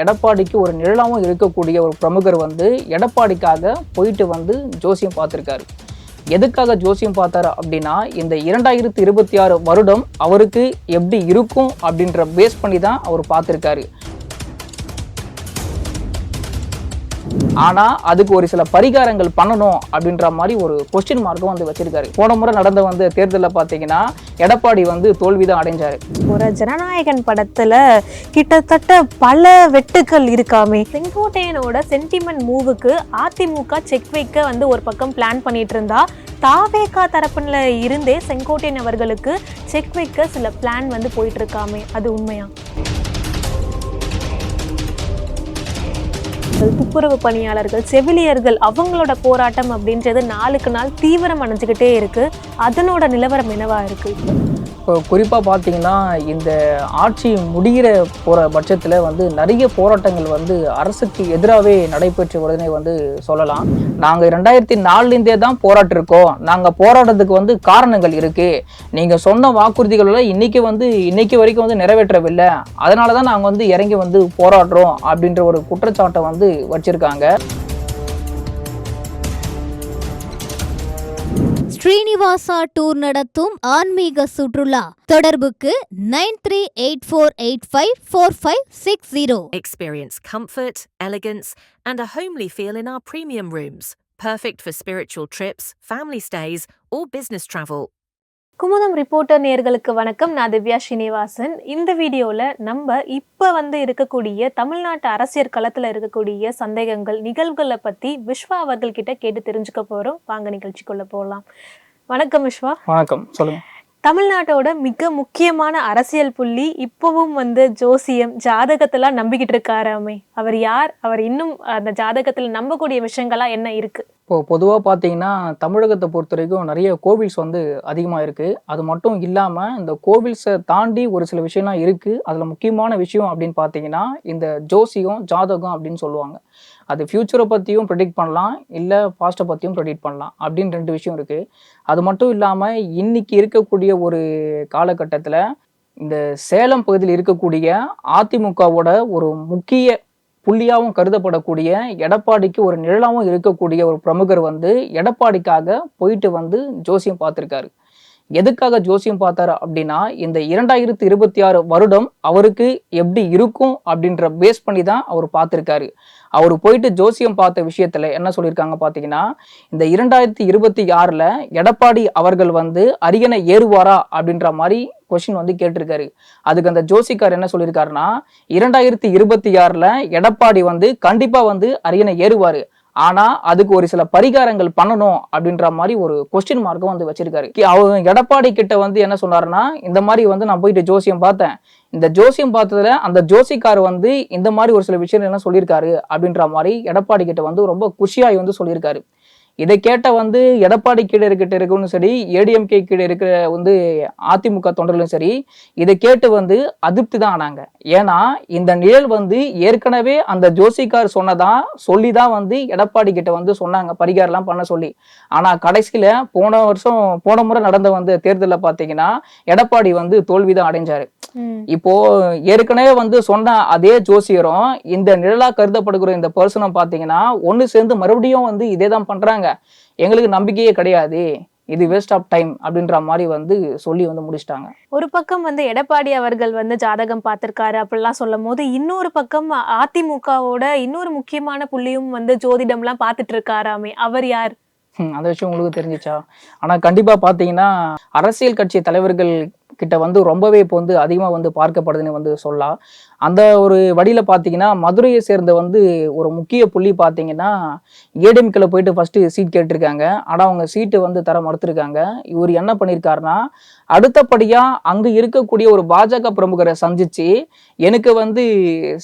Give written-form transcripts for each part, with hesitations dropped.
எடப்பாடிக்கு ஒரு நிழலாகவும் இருக்கக்கூடிய ஒரு பிரமுகர் வந்து எடப்பாடிக்காக போயிட்டு வந்து ஜோசியம் பார்த்துருக்காரு. எதுக்காக ஜோசியம் பார்த்தாரு அப்படின்னா, இந்த 2026 வருடம் அவருக்கு எப்படி இருக்கும் அப்படின்ற பேஸ் பண்ணி தான் அவர் பார்த்துருக்காரு. ஆனா அதுக்கு ஒரு சில பரிகாரங்கள் பண்ணணும் அப்படின்ற மாதிரி ஒரு கொஸ்டின் மார்க்கும் வந்து வச்சிருக்காரு. போன முறை நடந்த தேர்தலில் பார்த்தீங்கன்னா எடப்பாடி வந்து தோல்விதான் அடைஞ்சாரு. ஒரு ஜனநாயகன் படத்துல கிட்டத்தட்ட பல வெட்டுக்கள் இருக்காமே. செங்கோட்டையனோட சென்டிமெண்ட் மூவுக்கு அதிமுக செக் வைக்க வந்து ஒரு பக்கம் பிளான் பண்ணிட்டு இருந்தா, தாவேகா தரப்புல இருந்தே செங்கோட்டையன் அவர்களுக்கு செக் வைக்க சில பிளான் வந்து போயிட்டு இருக்காமே, அது உண்மையா? துப்புரவு பணியாளர்கள், செவிலியர்கள் அவங்களோட போராட்டம் அப்படின்றது நாளுக்கு நாள் தீவிரம் அடைஞ்சுக்கிட்டே இருக்கு. அதனோட நிலவரம் என்னவா இருக்கு? இப்போ குறிப்பாக பார்த்தீங்கன்னா இந்த ஆட்சி முடிகிற போகிற பட்சத்தில் வந்து நிறைய போராட்டங்கள் வந்து அரசுக்கு எதிராகவே நடைபெற்று வருதுன்னே வந்து சொல்லலாம். நாங்கள் 2004 தான் போராட்டிருக்கோம். நாங்கள் போராட்டத்துக்கு வந்து காரணங்கள் இருக்குது. நீங்கள் சொன்ன வாக்குறுதிகளெல்லாம் இன்னைக்கு வரைக்கும் வந்து நிறைவேற்றவில்லை. அதனால தான் நாங்கள் வந்து இறங்கி வந்து போராடுறோம் அப்படின்ற ஒரு குற்றச்சாட்டை வந்து வச்சுருக்காங்க. ஸ்ரீனிவாசா டூர் நடத்தும் ஆன்மீக சுற்றுலா. தொடர்புக்கு 9384854560. Experience comfort, elegance, and a homely feel in our premium rooms. Perfect for spiritual trips, family stays, or business travel. Kumudam reporter நேயர்களுக்கு வணக்கம். நான் திவ்யா ஸ்ரீனிவாசன். இந்த வீடியோவில் நம்ம இப்போ வந்து இருக்கக்கூடிய தமிழ்நாட்டு அரசியல் களத்தில் இருக்கக்கூடிய சந்தேகங்கள், நிகழ்வுகளை பற்றி விஸ்வா அவர்கள்கிட்ட கேட்டு தெரிஞ்சுக்க போகிறோம். வாங்க நிகழ்ச்சிக்குள்ள போகலாம். வணக்கம் விஸ்வா. வணக்கம், சொல்லுங்க. தமிழ்நாட்டோட மிக முக்கியமான அரசியல் புள்ளி இப்பவும் வந்து ஜோசியம், ஜாதகத்தெல்லாம் நம்பிக்கிட்டு இருக்காராமே. அவர் யார்? அவர் இன்னும் அந்த ஜாதகத்தில் நம்பக்கூடிய விஷயங்கள்லாம் என்ன இருக்கு? இப்போ பொதுவாக பார்த்தீங்கன்னா தமிழகத்தை பொறுத்த வரைக்கும் நிறைய கோவில்ஸ் வந்து அதிகமாக இருக்குது. அது மட்டும் இல்லாமல் இந்த கோவில்ஸை தாண்டி ஒரு சில விஷயம்லாம் இருக்குது. அதில் முக்கியமான விஷயம் அப்படின்னு பார்த்தீங்கன்னா இந்த ஜோசியம், ஜாதகம் அப்படின்னு சொல்லுவாங்க. அது ஃப்யூச்சரை பற்றியும் ப்ரெடிக்ட் பண்ணலாம், இல்லை பாஸ்ட்டை பற்றியும் ப்ரெடிக்ட் பண்ணலாம் அப்படின்னு 2 விஷயம் இருக்குது. அது மட்டும் இல்லாமல் இன்னைக்கு இருக்கக்கூடிய ஒரு காலகட்டத்தில் இந்த சேலம் பகுதியில் இருக்கக்கூடிய அதிமுகவோட ஒரு முக்கிய புள்ளியாகவும் கருதப்படக்கூடிய எடப்பாடிக்கு ஒரு நிழலாகவும் இருக்கக்கூடிய ஒரு பிரமுகர் வந்து எடப்பாடிக்காக போயிட்டு வந்து ஜோசியம் பார்த்துருக்காரு. எதுக்காக ஜோசியம் பார்த்தாரு அப்படின்னா, இந்த 2026 வருடம் அவருக்கு எப்படி இருக்கும் அப்படின்ற பேஸ் பண்ணி தான் அவர் பார்த்துருக்காரு. அவர் போயிட்டு ஜோசியம் பார்த்த விஷயத்துல என்ன சொல்லியிருக்காங்க பார்த்தீங்கன்னா, இந்த 2026 எடப்பாடி அவர்கள் வந்து அரியணை ஏறுவாரா அப்படின்ற மாதிரி கொஸ்டின் வந்து கேட்டிருக்காரு. அதுக்கு அந்த ஜோசிக்கார் என்ன சொல்லியிருக்காருன்னா, 2026 எடப்பாடி வந்து கண்டிப்பா வந்து அரியணை ஏறுவாரு. ஆனா அதுக்கு ஒரு சில பரிகாரங்கள் பண்ணணும் அப்படின்ற மாதிரி ஒரு கொஸ்டின் மார்க்கும் வந்து வச்சிருக்காரு. அவங்க எடப்பாடி கிட்ட வந்து என்ன சொன்னாருன்னா, இந்த மாதிரி வந்து நான் போயிட்டு ஜோசியம் பார்த்தேன். இந்த ஜோசியம் பார்த்ததுல அந்த ஜோசிக்கார் வந்து இந்த மாதிரி ஒரு சில விஷயங்கள் எல்லாம் சொல்லியிருக்காரு அப்படின்ற மாதிரி எடப்பாடி கிட்ட வந்து ரொம்ப குஷியாய் வந்து சொல்லியிருக்காரு. இதை கேட்ட வந்து எடப்பாடி கீழே இருக்கவும் சரி, ஏடிஎம்கே கீழே இருக்கிற வந்து அதிமுக தொண்டர்களும் சரி, இதை கேட்டு வந்து அதிருப்தி தான் ஆனாங்க. ஏன்னா இந்த நிழல் வந்து ஏற்கனவே அந்த ஜோசிக்கார் சொல்லிதான் வந்து எடப்பாடி கிட்ட வந்து சொன்னாங்க பரிகாரம்லாம் பண்ண சொல்லி. ஆனா கடைசியில போன முறை நடந்த தேர்தலில் பார்த்தீங்கன்னா எடப்பாடி வந்து தோல்விதான் அடைஞ்சாரு. இப்போ ஏற்கனவே வந்து சொன்ன அதே ஜோசியரும் இந்த நிழலா கருதப்படுகிற இந்த பர்சனும் பாத்தீங்கன்னா ஒண்ணு சேர்ந்து மறுபடியும் வந்து இதே தான் பண்றாங்க. எங்களுக்கு நம்பிக்கையே கிடையாது, இது வேஸ்ட் ஆஃப் டைம் அப்படின்ற மாதிரி வந்து சொல்லி வந்து முடிச்சிட்டாங்க. ஒரு பக்கம் வந்து எடப்பாடி அவர்கள் வந்து ஜாதகம் பார்த்திருக்காரு அப்படிலாம் சொல்லும் போது, இன்னொரு பக்கம் அதிமுகவோட இன்னொரு முக்கியமான புள்ளியும் வந்து ஜோதிடம்லாம் பார்த்துட்டு இருக்காராமே. அவர் யார்? அந்த விஷயம் உங்களுக்கு தெரிஞ்சிச்சா? ஆனா கண்டிப்பா பாத்தீங்கன்னா அரசியல் கட்சி தலைவர்கள் கிட்ட வந்து ரொம்பவே இப்போ வந்து அதிகமாக வந்து பார்க்கப்படுதுன்னு வந்து சொல்லலாம். அந்த ஒரு வழியில பார்த்தீங்கன்னா மதுரையை சேர்ந்த வந்து ஒரு முக்கிய புள்ளி பார்த்தீங்கன்னா ஏடிஎம்கேல போயிட்டு ஃபர்ஸ்ட் சீட் கேட்டிருக்காங்க. ஆனால் அவங்க சீட்டு வந்து தர மறுத்திருக்காங்க. இவர் என்ன பண்ணியிருக்காருன்னா, அடுத்தபடியா அங்கு இருக்கக்கூடிய ஒரு பாஜக பிரமுகரை சந்திச்சு எனக்கு வந்து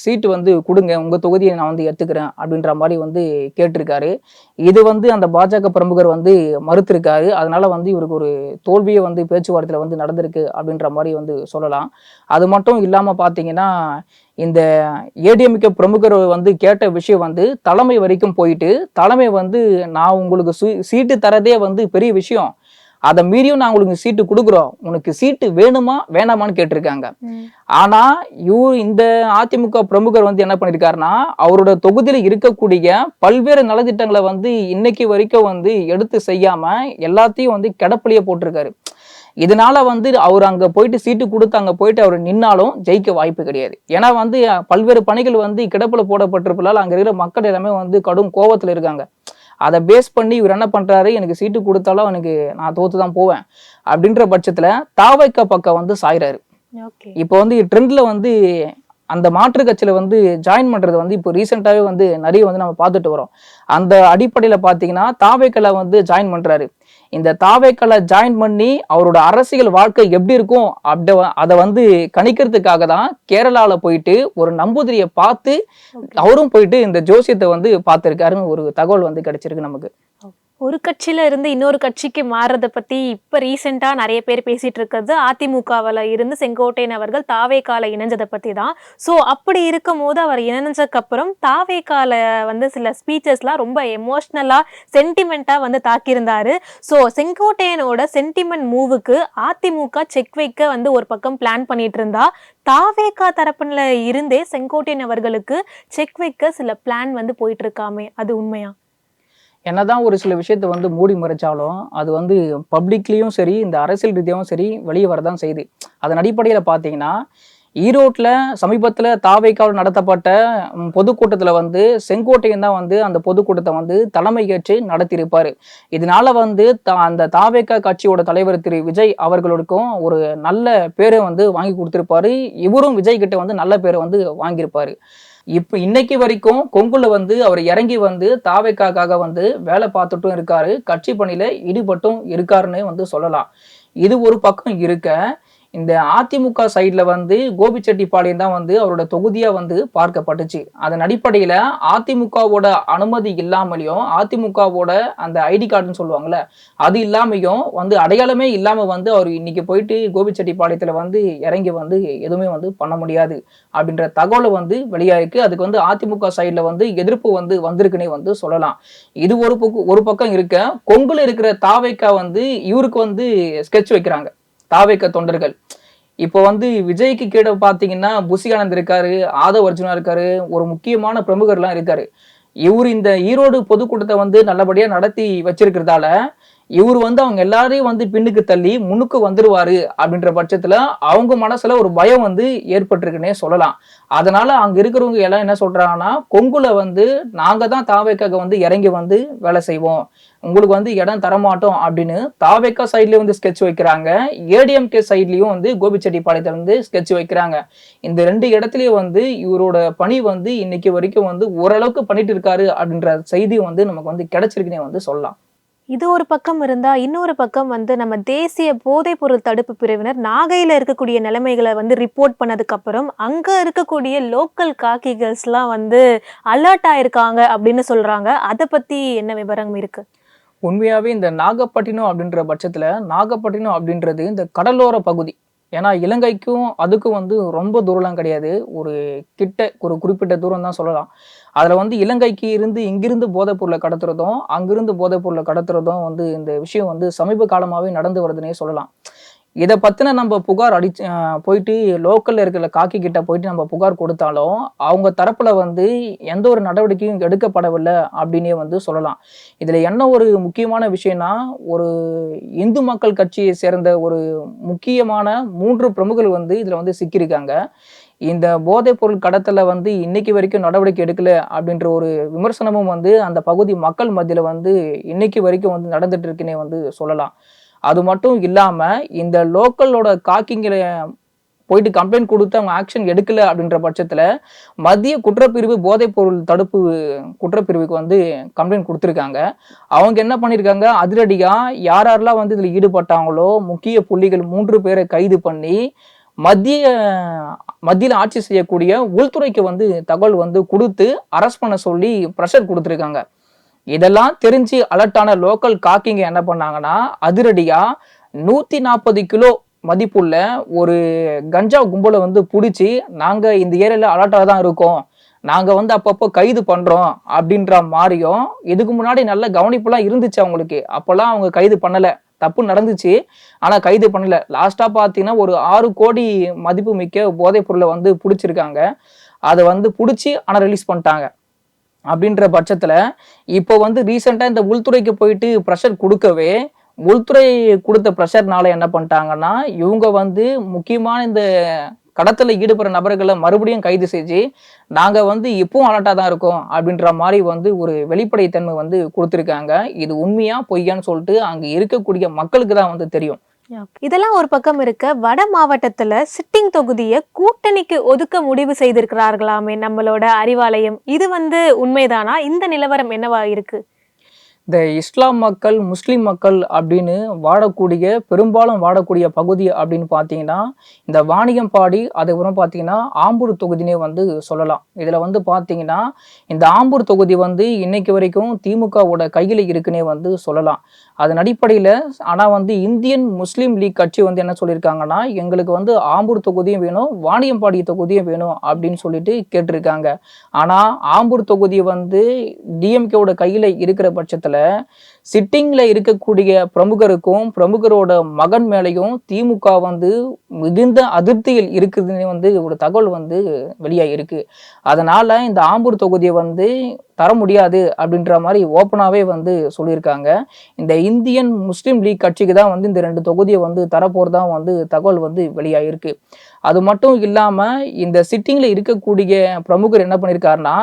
சீட்டு வந்து கொடுங்க, உங்க தொகுதியை நான் வந்து எடுத்துக்கிறேன் அப்படின்ற மாதிரி வந்து கேட்டிருக்காரு. இது வந்து அந்த பாஜக பிரமுகர் வந்து மறுத்திருக்காரு. அதனால வந்து இவருக்கு ஒரு தோல்வியை வந்து பேச்சுவார்த்தையில வந்து நடந்திருக்கு அப்படின்ற மாதிரி வந்து சொல்லலாம். அது மட்டும் இல்லாம பாத்தீங்கன்னா இந்த ஏடிஎம்கே பிரமுகர் வந்து கேட்ட விஷயம் வந்து தலைமை வரைக்கும் போயிட்டு, தலைமை வந்து நான் உங்களுக்கு சீட்டு தரதே வந்து பெரிய விஷயம், அதை மீறியும் நான் உங்களுக்கு சீட்டு கொடுக்குறோம், உனக்கு சீட்டு வேணுமா வேணாமான்னு கேட்டிருக்காங்க. ஆனா இந்த அதிமுக பிரமுகர் வந்து என்ன பண்ணிருக்காருன்னா, அவரோட தொகுதியில இருக்கக்கூடிய பல்வேறு நலத்திட்டங்களை வந்து இன்னைக்கு வரைக்கும் வந்து எடுத்து செய்யாம எல்லாத்தையும் வந்து கிடப்பிலேயே போட்டிருக்காரு. இதனால வந்து அவர் அங்க போயிட்டு சீட்டு கொடுத்து அங்க போயிட்டு அவர் நின்னாலும் ஜெயிக்க வாய்ப்பு கிடையாது. ஏன்னா வந்து பல்வேறு பணிகள் வந்து கிடப்புல போடப்பட்டிருப்பதால் அங்க இருக்கிற மக்கள் எல்லாமே வந்து கடும் கோவத்துல இருக்காங்க. அதை பேஸ் பண்ணி இவர் என்ன பண்றாரு, எனக்கு சீட்டு கொடுத்தாலும் எனக்கு நான் தோத்துதான் போவேன் அப்படின்ற பட்சத்துல தாவைக்கா பக்கம் வந்து சாயிறாரு. இப்போ வந்து ட்ரெண்ட்ல வந்து அந்த மாற்று கட்சியில வந்து ஜாயின் பண்றது வந்து இப்போ ரீசெண்டாவே வந்து நிறைய வந்து நம்ம பார்த்துட்டு வரோம். அந்த அடிப்படையில பாத்தீங்கன்னா தாவைக்கல வந்து ஜாயின் பண்றாரு. இந்த தாவைக்கல ஜாயின் பண்ணி அவரோட அரசியல் வாழ்க்கை எப்படி இருக்கும் அதை வந்து கணிக்கிறதுக்காக தான் கேரளால போயிட்டு ஒரு நம்பூதிரியை பார்த்து அவரும் போயிட்டு இந்த ஜோசியத்தை வந்து பார்த்திருக்காருன்னு ஒரு தகவல் வந்து கிடைச்சிருக்கு நமக்கு. ஒரு கட்சியில இருந்து இன்னொரு கட்சிக்கு மாறுறத பத்தி இப்ப ரீசெண்டா நிறைய பேர் பேசிட்டு இருக்கிறது அதிமுகவில் இருந்து செங்கோட்டையன் அவர்கள் தாவேகால இணைஞ்சதை பத்தி தான். ஸோ அப்படி இருக்கும் போது அவர் இணைஞ்சதுக்கு அப்புறம் தாவேகால வந்து சில ஸ்பீச்சஸ்லாம் ரொம்ப எமோஷ்னலா சென்டிமெண்டா வந்து தாக்கியிருந்தாரு. ஸோ செங்கோட்டையனோட சென்டிமெண்ட் மூவுக்கு அதிமுக செக் வைக்க வந்து ஒரு பக்கம் பிளான் பண்ணிட்டு இருந்தா, தாவேகா தரப்புல இருந்தே செங்கோட்டையன் அவர்களுக்கு செக் வைக்க சில பிளான் வந்து போயிட்டு இருக்காமே, அது உண்மையா? என்னதான் ஒரு சில விஷயத்த வந்து மூடி மறைச்சாலும் அது வந்து பப்ளிக்லேயும் சரி இந்த அரசியல் ரீதியாகவும் சரி வெளியே வரதான் செய்யுது. அதன் அடிப்படையில் பார்த்தீங்கன்னா ஈரோட்டில் சமீபத்தில் தாவேகாவில் நடத்தப்பட்ட பொதுக்கூட்டத்தில் வந்து செங்கோட்டையன் தான் வந்து அந்த பொதுக்கூட்டத்தை வந்து தலைமை ஏற்று நடத்தியிருப்பார். இதனால வந்து அந்த தாவேகா கட்சியோட தலைவர் திரு விஜய் அவர்களுக்கும் ஒரு நல்ல பேரை வந்து வாங்கி கொடுத்துருப்பாரு. இவரும் விஜய் கிட்ட வந்து நல்ல பேரை வந்து வாங்கியிருப்பாரு. இப்போ இன்னைக்கு வரைக்கும் கொங்குல வந்து அவர் இறங்கி வந்து தாவேக்காக வந்து வேலை பார்த்துட்டும் இருக்காரு, கட்சி பணியில ஈடுபட்டும் இருக்காருன்னு வந்து சொல்லலாம். இது ஒரு பக்கம் இருக்க, இந்த அதிமுக சைட்ல வந்து கோபிச்செட்டிப்பாளையம் தான் வந்து அவரோட தொகுதியா வந்து பார்க்கப்பட்டுச்சு. அதன் அடிப்படையில அதிமுகவோட அனுமதி இல்லாமலையும் அதிமுகவோட அந்த ஐடி கார்டுன்னு சொல்லுவாங்கல்ல அது இல்லாமையும் வந்து அடையாளமே இல்லாம வந்து அவர் இன்னைக்கு போயிட்டு கோபிச்செட்டிப்பாளையத்துல வந்து இறங்கி வந்து எதுவுமே வந்து பண்ண முடியாது அப்படின்ற தகவலை வந்து வெளியாயிருக்கு. அதுக்கு வந்து அதிமுக சைட்ல வந்து எதிர்ப்பு வந்து வந்திருக்குன்னே வந்து சொல்லலாம். இது ஒரு பக்கம் இருக்க, கொங்குல இருக்கிற தாவேக்கா வந்து இவருக்கு வந்து ஸ்கெட்ச் வைக்கிறாங்க தாவேக்க தொண்டர்கள். இப்போ வந்து விஜய்க்கு கீழே பார்த்தீங்கன்னா புசியானந்த் இருக்காரு, ஆதவ் அர்ஜுனா இருக்காரு, ஒரு முக்கியமான பிரமுகர்லாம் இருக்காரு. இவர் இந்த ஈரோடு பொதுக்கூட்டத்தை வந்து நல்லபடியா நடத்தி வச்சிருக்கிறதால இவர் வந்து அவங்க எல்லாரையும் வந்து பின்னுக்கு தள்ளி முன்னுக்கு வந்துருவாரு அப்படின்ற பட்சத்துல அவங்க மனசுல ஒரு பயம் வந்து ஏற்பட்டிருக்குன்னே சொல்லலாம். அதனால அங்க இருக்கிறவங்க எல்லாம் என்ன சொல்றாங்கன்னா, கொங்குல வந்து நாங்க தான் தாவேக்காக வந்து இறங்கி வந்து வேலை செய்வோம், உங்களுக்கு வந்து இடம் தரமாட்டோம் அப்படின்னு தாவேக்கா சைட்லயும் வந்து ஸ்கெட்ச் வைக்கிறாங்க, ஏடிஎம்கே சைட்லயும் வந்து கோபிச்செட்டிப்பாளையத்துல வந்து ஸ்கெட்ச் வைக்கிறாங்க. இந்த ரெண்டு இடத்துலயும் வந்து இவரோட பணி வந்து இன்னைக்கு வரைக்கும் வந்து ஓரளவுக்கு பண்ணிட்டு இருக்காரு அப்படின்ற செய்தி வந்து நமக்கு வந்து கிடைச்சிருக்குன்னே வந்து சொல்லலாம். இது ஒரு பக்கம் இருந்தா, இன்னொரு பக்கம் வந்து நம்ம தேசிய போதைப் பொருள் தடுப்பு பிரிவினர் நாகையில இருக்கக்கூடிய நிலைமைகளை வந்து ரிப்போர்ட் பண்ணதுக்கு அப்புறம் அங்க இருக்கக்கூடிய லோக்கல் காக்கிகள்ஸ்லாம் வந்து அலர்ட் ஆயிருக்காங்க அப்படின்னு சொல்றாங்க. அதை பத்தி என்ன விவரம் இருக்கு? உண்மையாவே இந்த நாகப்பட்டினம் அப்படின்ற பட்சத்துல, நாகப்பட்டினம் அப்படின்றது இந்த கடலோர பகுதி. ஏன்னா இலங்கைக்கும் அதுக்கும் வந்து ரொம்ப தூரம்லாம் கிடையாது, ஒரு குறிப்பிட்ட தூரம் தான் சொல்லலாம். அதுல வந்து இலங்கைக்கு இருந்து இங்கிருந்து போதைப் பொருளை கடத்துறதும் அங்கிருந்து போதைப் பொருளை கடத்துறதும் வந்து இந்த விஷயம் வந்து சமீப காலமாவே நடந்து வருதுன்னே சொல்லலாம். இதை பத்தின நம்ம புகார் போயிட்டு லோக்கல்ல இருக்கிற காக்கி கிட்ட போயிட்டு நம்ம புகார் கொடுத்தாலும் அவங்க தரப்புல வந்து எந்த ஒரு நடவடிக்கையும் எடுக்கப்படவில்லை அப்படின்னே வந்து சொல்லலாம். இதுல என்ன ஒரு முக்கியமான விஷயம்னா, ஒரு இந்து மக்கள் கட்சியை சேர்ந்த ஒரு முக்கியமான 3 பிரமுகர்கள் வந்து இதுல வந்து சிக்கியிருக்காங்க. இந்த போதைப் பொருள் கடத்தல வந்து இன்னைக்கு வரைக்கும் நடவடிக்கை எடுக்கல அப்படின்ற ஒரு விமர்சனமும் வந்து அந்த பகுதி மக்கள் மத்தியில வந்து இன்னைக்கு வரைக்கும் வந்து நடந்துட்டு இருக்குன்னே வந்து சொல்லலாம். அது மட்டும் இல்லாம இந்த லோக்கலோட காக்கிங்களை போயிட்டு கம்ப்ளைண்ட் கொடுத்து அவங்க ஆக்ஷன் எடுக்கல அப்படின்ற பட்சத்துல மத்திய குற்றப்பிரிவு போதைப் பொருள் தடுப்பு குற்றப்பிரிவுக்கு வந்து கம்ப்ளைண்ட் கொடுத்துருக்காங்க. அவங்க என்ன பண்ணியிருக்காங்க, அதிரடியா யாரெல்லாம் வந்து இதுல ஈடுபட்டாங்களோ முக்கிய புள்ளிகள் 3 பேரை கைது பண்ணி மத்தியில ஆட்சி செய்யக்கூடிய உள்துறைக்கு வந்து தகவல் வந்து கொடுத்து அரெஸ்ட் பண்ண சொல்லி ப்ரெஷர் கொடுத்துருக்காங்க. இதெல்லாம் தெரிஞ்சு அலர்ட்டான லோக்கல் காக்கிங்க என்ன பண்ணாங்கன்னா, அதிரடியா 140 கிலோ மதிப்புள்ள ஒரு கஞ்சா கும்பலை வந்து பிடிச்சி, நாங்க இந்த ஏரியால அலர்ட்டாக தான் இருக்கோம், நாங்க வந்து அப்பப்போ கைது பண்றோம் அப்படின்ற மாதிரியும், இதுக்கு முன்னாடி நல்ல கவனிப்புலாம் இருந்துச்சு அவங்களுக்கு, அப்பெல்லாம் அவங்க கைது பண்ணல தப்பு நடந்துச்சு, ஆனால் கைது பண்ணல. லாஸ்ட்டாக பார்த்தீங்கன்னா ஒரு 6 கோடி மதிப்பு மிக்க போதைப் பொருளை வந்து பிடிச்சிருக்காங்க. அதை வந்து பிடிச்சி ஆனால் ரிலீஸ் பண்ணிட்டாங்க. அப்படின்ற பட்சத்தில் இப்போ வந்து ரீசெண்டாக இந்த உள்துறைக்கு போயிட்டு ப்ரெஷர் கொடுக்கவே, உள்துறை கொடுத்த ப்ரெஷர்னால என்ன பண்ணிட்டாங்கன்னா, இவங்க வந்து முக்கியமான இந்த கடத்தல ஈடுபடுற நபர்களை மறுபடியும் கைது செஞ்சு, நாங்க வந்து இப்பவும் அலர்ட்டா தான் இருக்கோம் அப்படின்ற மாதிரி வந்து ஒரு வெளிப்படைத்தன்மை வந்து கொடுத்துருக்காங்க. இது உண்மையா பொய்யான்னு சொல்லிட்டு அங்க இருக்கக்கூடிய மக்களுக்கு தான் வந்து தெரியும். இதெல்லாம் ஒரு பக்கம் இருக்க, வட மாவட்டத்துல சிட்டிங் தொகுதியை கூட்டணிக்கு ஒதுக்க முடிவு செய்திருக்கிறார்களாமே நம்மளோட அறிவாலயம். இது வந்து உண்மைதானா? இந்த நிலவரம் என்னவா இருக்கு? இந்த இஸ்லாம் மக்கள், முஸ்லீம் மக்கள் அப்படின்னு பெரும்பாலும் வாடக்கூடிய பகுதி அப்படின்னு பார்த்தீங்கன்னா, இந்த வாணியம்பாடி, அதுக்கப்புறம் பார்த்தீங்கன்னா ஆம்பூர் தொகுதினே வந்து சொல்லலாம். இதில் வந்து பார்த்தீங்கன்னா, இந்த ஆம்பூர் தொகுதி வந்து இன்னைக்கு வரைக்கும் திமுகவோட கையில் இருக்குன்னே வந்து சொல்லலாம். அதன் அடிப்படையில் ஆனால் வந்து இந்தியன் முஸ்லீம் லீக் கட்சி வந்து என்ன சொல்லியிருக்காங்கன்னா, எங்களுக்கு வந்து ஆம்பூர் தொகுதியும் வேணும், வாணியம்பாடி தொகுதியும் வேணும் அப்படின்னு சொல்லிட்டு கேட்டிருக்காங்க. ஆனால் ஆம்பூர் தொகுதி வந்து டிஎம்கேவோட கையில் இருக்கிற பட்சத்தில் சிட்டிங்ல இருக்கக்கூடிய பிரமுகரோட மகன் மேலையும் திமுக வந்து மிகுந்த அதிருப்தியில் இருக்குதுன்னு வந்து ஒரு தகவல் வந்து வெளியாயிருக்கு. அதனால இந்த ஆம்பூர் தொகுதியை வந்து தர முடியாது அப்படின்ற மாதிரி ஓப்பனாவே வந்து சொல்லியிருக்காங்க. இந்த இந்தியன் முஸ்லீம் லீக் கட்சிக்கு தான் வந்து இந்த 2 தொகுதியை வந்து தரப்போறதா வந்து தகவல் வந்து வெளியாயிருக்கு. அது மட்டும் இல்லாம இந்த சிட்டிங்ல இருக்கக்கூடிய பிரமுகர் என்ன பண்ணியிருக்காருன்னா,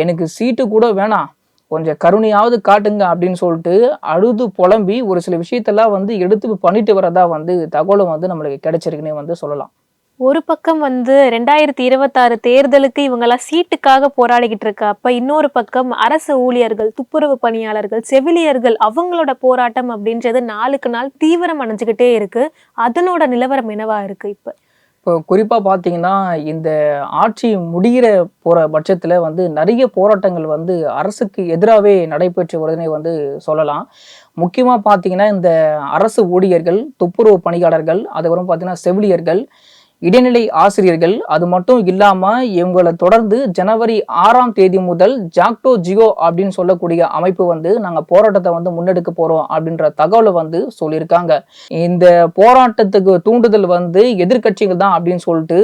எனக்கு சீட்டு கூட வேணாம், கொஞ்சம் கருணையாவது காட்டுங்க அப்படின்னு சொல்லிட்டு அழுது புலம்பி ஒரு சில விஷயத்தெல்லாம் வந்து எடுத்து பண்ணிட்டு வரதா வந்து தகவலும் வந்து நம்மளுக்கு கிடைச்சிருக்குன்னே வந்து சொல்லலாம். ஒரு பக்கம் வந்து 2026 தேர்தலுக்கு இவங்கெல்லாம் சீட்டுக்காக போராடிக்கிட்டு இருக்க, அப்ப இன்னொரு பக்கம் அரசு ஊழியர்கள், துப்புரவு பணியாளர்கள், செவிலியர்கள் அவங்களோட போராட்டம் அப்படின்றது நாளுக்கு நாள் தீவிரம் அடைஞ்சுக்கிட்டே இருக்கு. அதனோட நிலவரம் என்னவா இருக்கு இப்ப? இப்போ குறிப்பாக பார்த்தீங்கன்னா, இந்த ஆட்சி முடிகிற போகிற பட்சத்தில் வந்து நிறைய போராட்டங்கள் வந்து அரசுக்கு எதிராகவே நடைபெற்று வருதுன்னே வந்து சொல்லலாம். முக்கியமாக பார்த்தீங்கன்னா, இந்த அரசு ஊழியர்கள், துப்புரவு பணியாளர்கள், அதுக்கப்புறம் பார்த்தீங்கன்னா செவிலியர்கள், இடைநிலை ஆசிரியர்கள், அது மட்டும் இல்லாமல் இவங்களை தொடர்ந்து ஜனவரி 6ஆம் தேதி முதல் ஜாக்டோ ஜியோ அப்படின்னு சொல்லக்கூடிய அமைப்பு வந்து நாங்கள் போராட்டத்தை வந்து முன்னெடுக்க போகிறோம் அப்படின்ற தகவலை வந்து சொல்லியிருக்காங்க. இந்த போராட்டத்துக்கு தூண்டுதல் வந்து எதிர்கட்சிகள் தான் அப்படின்னு சொல்லிட்டு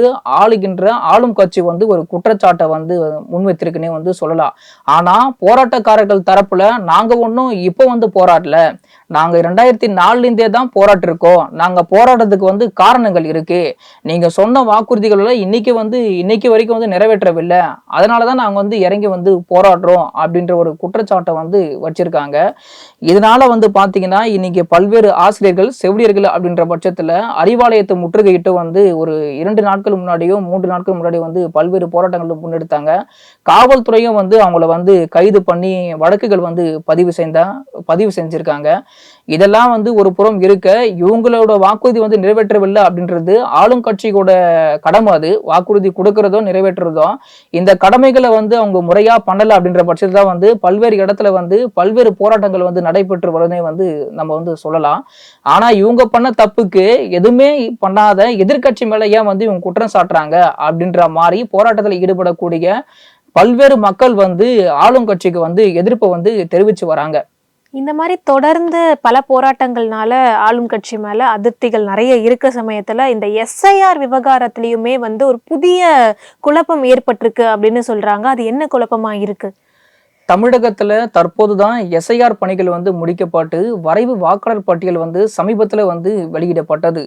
ஆளும் கட்சி வந்து ஒரு குற்றச்சாட்டை வந்து முன்வைத்திருக்குன்னே வந்து சொல்லலாம். ஆனால் போராட்டக்காரர்கள் தரப்புல நாங்கள் ஒன்றும் இப்போ வந்து போராடல, நாங்கள் 2004 தான் போராட்டிருக்கோம், நாங்கள் போராட்டத்துக்கு வந்து காரணங்கள் இருக்கு, நீங்க சொன்ன வாக்குறுதிகள் இன்னைக்கு வரைக்கும் வந்து நிறைவேற்றவில்லை, அதனாலதான் நாங்க வந்து இறங்கி வந்து போராடுறோம் அப்படின்ற ஒரு குற்றச்சாட்டை வந்து வச்சிருக்காங்க. இதனால வந்து பாத்தீங்கன்னா இன்னைக்கு பல்வேறு ஆசிரியர்கள், செவிலியர்கள் அப்படின்ற பட்சத்துல அறிவாலயத்தை முற்றுகையிட்டு வந்து ஒரு 2 நாட்கள் முன்னாடியோ 3 நாட்கள் முன்னாடி வந்து பல்வேறு போராட்டங்கள் முன்னெடுத்தாங்க. காவல்துறையும் வந்து அவங்கள வந்து கைது பண்ணி வழக்குகள் வந்து பதிவு செஞ்சிருக்காங்க. இதெல்லாம் வந்து ஒரு புறம் இருக்க, இவங்களோட வாக்குறுதி வந்து நிறைவேற்றவில்லை அப்படின்றது ஆளும் கட்சியோட கடமை. அது வாக்குறுதி கொடுக்கறதோ நிறைவேற்றுறதோ, இந்த கடமைகளை வந்து அவங்க முறையா பண்ணல அப்படின்ற பட்சத்துல தான் வந்து பல்வேறு இடத்துல வந்து பல்வேறு போராட்டங்கள் வந்து நடைபெற்று வருவதே வந்து நம்ம வந்து சொல்லலாம். ஆனா இவங்க பண்ண தப்புக்கு எதுவுமே பண்ணாத எதிர்கட்சி மேல ஏன் வந்து இவங்க குற்றம் சாட்டுறாங்க அப்படின்ற மாதிரி போராட்டத்தில் ஈடுபடக்கூடிய பல்வேறு மக்கள் வந்து ஆளும் கட்சிக்கு வந்து எதிர்ப்பை வந்து தெரிவிச்சு வராங்க. இந்த மாதிரி தொடர்ந்து பல போராட்டங்கள்னால ஆளும் கட்சி மேல அதிருப்திகள் நிறைய இருக்க சமயத்துல இந்த எஸ்ஐஆர் விவகாரத்திலயுமே வந்து ஒரு புதிய குழப்பம் ஏற்பட்டிருக்கு அப்படின்னு சொல்றாங்க. அது என்ன குழப்பமா இருக்கு? தமிழகத்துல தற்போதுதான் எஸ்ஐஆர் பணிகள் வந்து முடிக்கப்பட்டு வரைவு வாக்காளர் பட்டியல் வந்து சமீபத்துல வந்து வெளியிடப்பட்டது.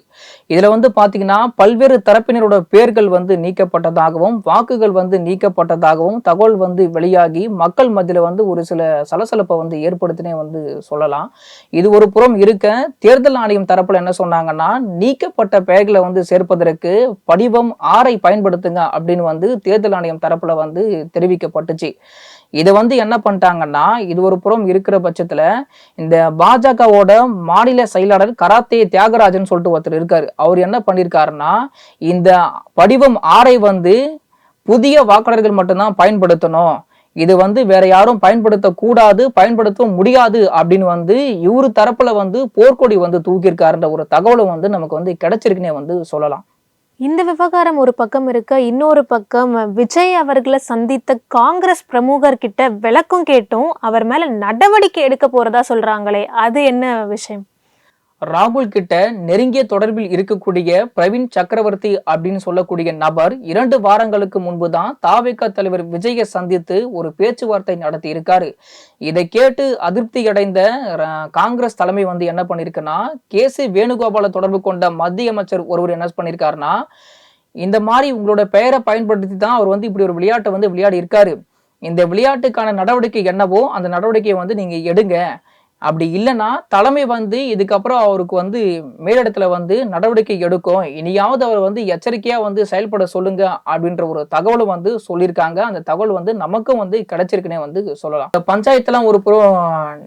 இதுல வந்து பாத்தீங்கன்னா பல்வேறு தரப்பினரோட பேர்கள் வந்து நீக்கப்பட்டதாகவும் வாக்குகள் வந்து நீக்கப்பட்டதாகவும் தகவல் வந்து வெளியாகி மக்கள் மத்தியில வந்து ஒரு சில சலசலப்பை வந்து ஏற்படுத்தினே வந்து சொல்லலாம். இது ஒரு புறம் இருக்க, தேர்தல் ஆணையம் தரப்புல என்ன சொன்னாங்கன்னா, நீக்கப்பட்ட பெயர்களை வந்து சேர்ப்பதற்கு படிவம் 6 பயன்படுத்துங்க அப்படின்னு வந்து தேர்தல் ஆணையம் தரப்புல வந்து தெரிவிக்கப்பட்டுச்சு. இதை வந்து என்ன பண்ணிட்டாங்கன்னா, இது ஒரு புறம் இருக்கிற பட்சத்துல இந்த பாஜகவோட மாநில செயலாளர் கராத்தே தியாகராஜன் சொல்லிட்டு ஒருத்தர் இருக்காரு. அவர் என்ன பண்ணிருக்காருன்னா, இந்த படிவம் 6 வந்து புதிய வாக்காளர்கள் மட்டும்தான் பயன்படுத்தணும், இது வந்து வேற யாரும் பயன்படுத்தக்கூடாது, பயன்படுத்த முடியாது அப்படின்னு வந்து இவரு தரப்புல வந்து போர்க்கொடி வந்து தூக்கியிருக்காருன்ற ஒரு தகவலும் வந்து நமக்கு வந்து கிடைச்சிருக்குன்னே வந்து சொல்லலாம். இந்த விவகாரம் ஒரு பக்கம் இருக்க, இன்னொரு பக்கம் விஜய் அவர்களை சந்தித்த காங்கிரஸ் பிரமுகர் கிட்ட விளக்கம் கேட்டும் அவர் மேல நடவடிக்கை எடுக்க போறதா சொல்றாங்களே, அது என்ன விஷயம்? ராகுல் கிட்ட நெருங்கிய தொடர்பில் இருக்கக்கூடிய பிரவீன் சக்கரவர்த்தி அப்படின்னு சொல்லக்கூடிய நபர் 2 வாரங்களுக்கு முன்பு தான் தாவேகா தலைவர் விஜயை சந்தித்து ஒரு பேச்சுவார்த்தை நடத்தி இருக்காரு. இதை கேட்டு அதிருப்தி அடைந்த காங்கிரஸ் தலைமை வந்து என்ன பண்ணிருக்குன்னா, கேசி வேணுகோபால தொடர்பு கொண்ட மத்திய அமைச்சர் ஒருவர் என்ன பண்ணிருக்காருன்னா, இந்த மாதிரி உங்களோட பெயரை பயன்படுத்தி தான் அவர் வந்து இப்படி ஒரு விளையாட்டை வந்து விளையாடி இருக்காரு. இந்த விளையாட்டுக்கான நடவடிக்கை என்னவோ அந்த நடவடிக்கையை வந்து நீங்க எடுங்க. அப்படி இல்லைன்னா தலைமை வந்து இதுக்கப்புறம் அவருக்கு வந்து மேலிடத்துல வந்து நடவடிக்கை எடுக்கும். இனியாவது அவர் வந்து எச்சரிக்கையா வந்து செயல்பட சொல்லுங்க அப்படின்ற ஒரு தகவலும் வந்து சொல்லியிருக்காங்க. அந்த தகவல் வந்து நமக்கும் வந்து கிடைச்சிருக்குன்னே வந்து சொல்லலாம். இந்த பஞ்சாயத்துலாம் ஒரு புறம்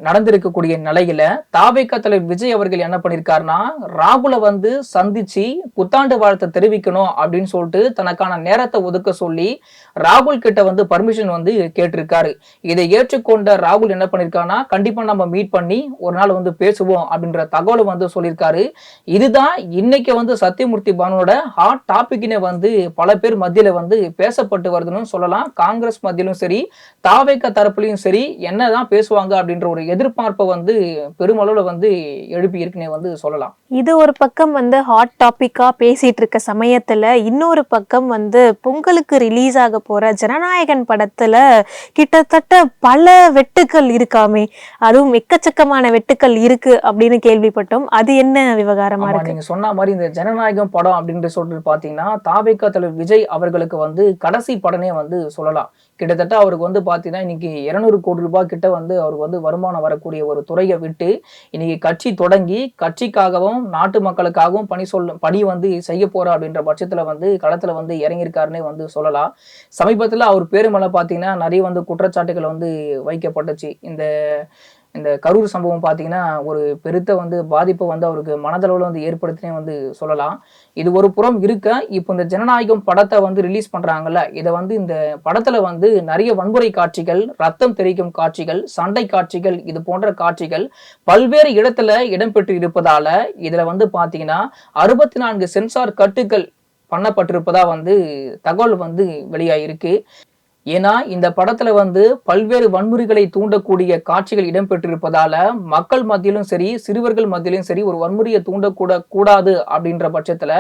நடந்திருக்கக்கூடிய நிலையில தாவேகா தலைவர் விஜய் அவர்கள் என்ன பண்ணிருக்காருன்னா, ராகுலை வந்து சந்திச்சு புத்தாண்டு வாழ்த்தை தெரிவிக்கணும் அப்படின்னு சொல்லிட்டு தனக்கான நேரத்தை ஒதுக்க சொல்லி ராகுல் கிட்ட வந்து பர்மிஷன் வந்து கேட்டிருக்காரு. இதை ஏற்றுக்கொண்ட ராகுல் என்ன பண்ணிருக்காருன்னா, கண்டிப்பா நம்ம மீட் பண்ணி ஒரு நாள் வந்து பேசுவோம் அப்படின்ற தகவல் வந்து சொல்லியிருக்காரு. இதுதான் இன்னைக்கு வந்து சத்தியமூர்த்தி பானுவோட ஹாட் டாபிக்னே வந்து பல பேர் மத்தியில வந்து பேசப்பட்டு வருதுன்னு சொல்லலாம். காங்கிரஸ் மத்தியிலும் சரி, தாவேகா தரப்புலையும் சரி, என்னதான் பேசுவாங்க அப்படின்ற ஒரு எதிர்பார்ப்பை வந்து பெருமளவுல வந்து எழுப்பி இருக்குன்னே வந்து சொல்லலாம். இது ஒரு பக்கம் வந்து ஹாட் டாபிக்கா பேசிட்டு இருக்க சமயத்துல இன்னொரு பக்கம் வந்து பொங்கலுக்கு ரிலீஸ் ஆக போற ஜனநாயகன் படத்துல கிட்டத்தட்ட பல வெட்டுக்கள் இருக்காமே, அதுவும் எக்கச்சக்கமான வெட்டுக்கள் இருக்கு அப்படின்னு கேள்விப்பட்டோம். அது என்ன விவகாரமா இருக்கு? நீங்க சொன்ன மாதிரி இந்த ஜனநாயகம் படம் அப்படின்னு சொல்லிட்டு பாத்தீங்கன்னா, தாவேகா தலைவர் விஜய் அவர்களுக்கு வந்து கடைசி படனே வந்து சொல்லலாம். கிட்டத்தட்ட அவருக்கு வந்து பாத்தீங்கன்னா இன்னைக்கு 200 கோடி ரூபாய் கிட்ட வந்து அவருக்கு வந்து வருமானம் வரக்கூடிய ஒரு துறையை விட்டு இன்னைக்கு கட்சி தொடங்கி கட்சிக்காகவும் நாட்டு மக்களுக்காகவும் பணி வந்து செய்ய போறா அப்படின்ற பட்சத்துல வந்து களத்துல வந்து இறங்கியிருக்காருன்னே வந்து சொல்லலாம். சமீபத்துல அவர் பேரு மேல பாத்தீங்கன்னா நிறைய வந்து குற்றச்சாட்டுகள் வந்து வைக்கப்பட்டுச்சு. இந்த கரூர் சம்பவம் பார்த்தீங்கன்னா ஒரு பெருத்த வந்து பாதிப்பை வந்து அவருக்கு மனதளவில் வந்து ஏற்படுத்தினே வந்து சொல்லலாம். இது ஒரு புறம் இருக்க, இப்போ இந்த ஜனநாயகம் படத்தை வந்து ரிலீஸ் பண்றாங்கல்ல, இதை வந்து இந்த படத்துல வந்து நிறைய வன்முறை காட்சிகள், ரத்தம் தெரிக்கும் காட்சிகள், சண்டை காட்சிகள், இது போன்ற காட்சிகள் பல்வேறு இடத்துல இடம்பெற்று இருப்பதால இதுல வந்து பாத்தீங்கன்னா 64 சென்சார் கட்டுகள் பண்ணப்பட்டிருப்பதா வந்து தகவல் வந்து வெளியாயிருக்கு. ஏன்னா இந்த படத்துல வந்து பல்வேறு வன்முறைகளை தூண்டக்கூடிய காட்சிகள் இடம்பெற்றிருப்பதால மக்கள் மத்தியிலும் சரி, சிறுவர்கள் மத்தியிலும் சரி ஒரு வன்முறையை கூடாது அப்படின்ற பட்சத்துல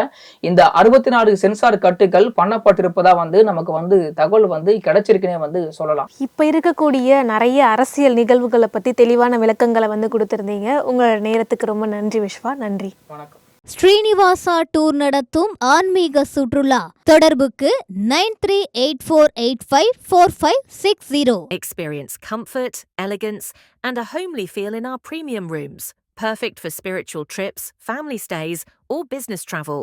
இந்த 64 சென்சார் கட்டுகள் பண்ணப்பட்டிருப்பதா வந்து நமக்கு வந்து தகவல் வந்து கிடைச்சிருக்குன்னே வந்து சொல்லலாம். இப்ப இருக்கக்கூடிய நிறைய அரசியல் நிகழ்வுகளை பத்தி தெளிவான விளக்கங்களை வந்து கொடுத்திருந்தீங்க. உங்க நேரத்துக்கு ரொம்ப நன்றி விஸ்வா. நன்றி. வணக்கம். ஸ்ரீனிவாசா டூர் நடத்தும் ஆன்மீக சுற்றுலா தொடர்புக்கு 9384854560. Experience comfort, elegance, and a homely feel in our premium rooms. Perfect for spiritual trips, family stays, or business travel.